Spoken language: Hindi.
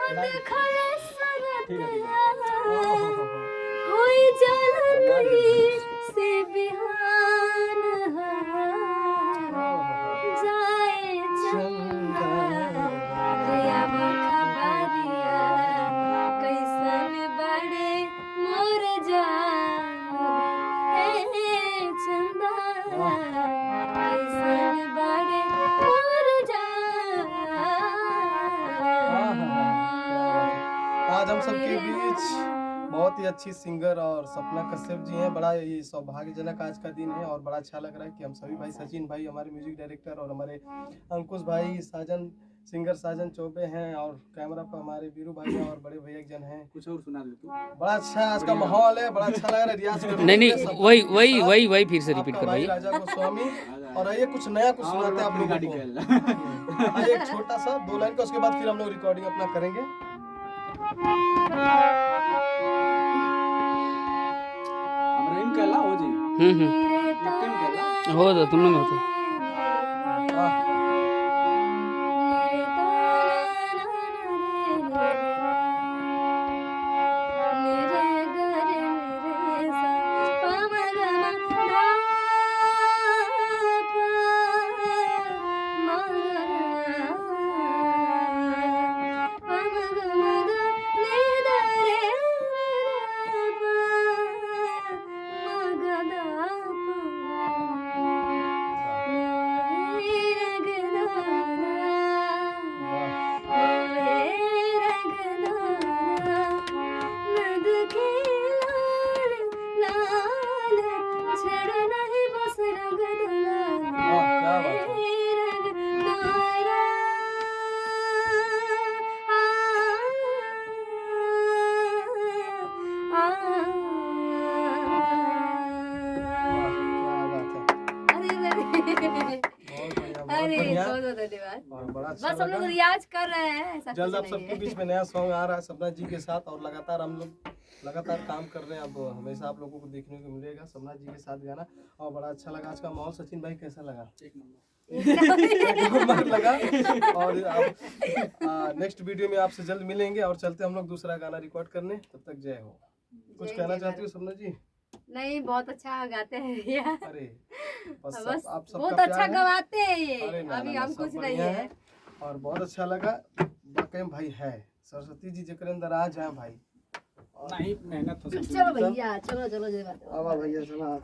खड़े सरतिया होई जलकरी से बिहान जाए चंदा दिया खबरिया कैसन बड़े मोर जान चंदा कैसन बड़े मोर जान। आज हम सबके बीच बहुत ही अच्छी सिंगर और सपना कश्यप जी हैं। बड़ा ये सौभाग्यजनक आज का दिन है और बड़ा अच्छा लग रहा है कि हम सभी भाई, सचिन भाई हमारे म्यूजिक डायरेक्टर और हमारे अंकुश भाई, साजन सिंगर साजन चौबे हैं और कैमरा पर हमारे वीरू भाई हैं और बड़े भैया जन हैं। कुछ और सुना दे तू। बड़ा अच्छा आज का माहौल है, बड़ा अच्छा लग रहा है। रियाज नहीं वही फिर से रिपीट कर भाई। राजा गोस्वामी और आइए कुछ नया कुछ सुनाते हैं आप लोगों को। आइए एक छोटा सा 2 लाइन का, उसके बाद फिर हम लोग रिकॉर्डिंग अपना करेंगे। अमरीन कहला हो जी। लेकिन कहला हो तो तुम लोग होते बस हम लोग रियाज कर रहे हैं। जल्द आप सबके बीच में नया सॉन्ग आ रहा है सपना जी के साथ और लगातार हम लोग काम कर रहे हैं। अब हमेशा आप लोगों को देखने को मिलेगा सपना जी के साथ गाना और बड़ा अच्छा लगा आज का माहौल। सचिन भाई कैसा लगा? एक नंबर लगा। और नेक्स्ट वीडियो में आपसे जल्द मिलेंगे और चलते हम लोग दूसरा गाना रिकॉर्ड करने। तब तक जय हो। कुछ कहना चाहती हो सपना जी? नहीं, बहुत अच्छा गाते हैं भैया। अरे बस आप सबका बहुत अच्छा प्यार है। गवाते हैं ये। अरे ना, अभी ना, हम सब कुछ नहीं बढ़िया है। और बहुत अच्छा लगा। वाकई में भाई है सरस्वती जी जेकर अंदर आ जाए भाई। नहीं मेहनत हो सकती है। चलो भैया, चलो जय बात। आवा भैया चला।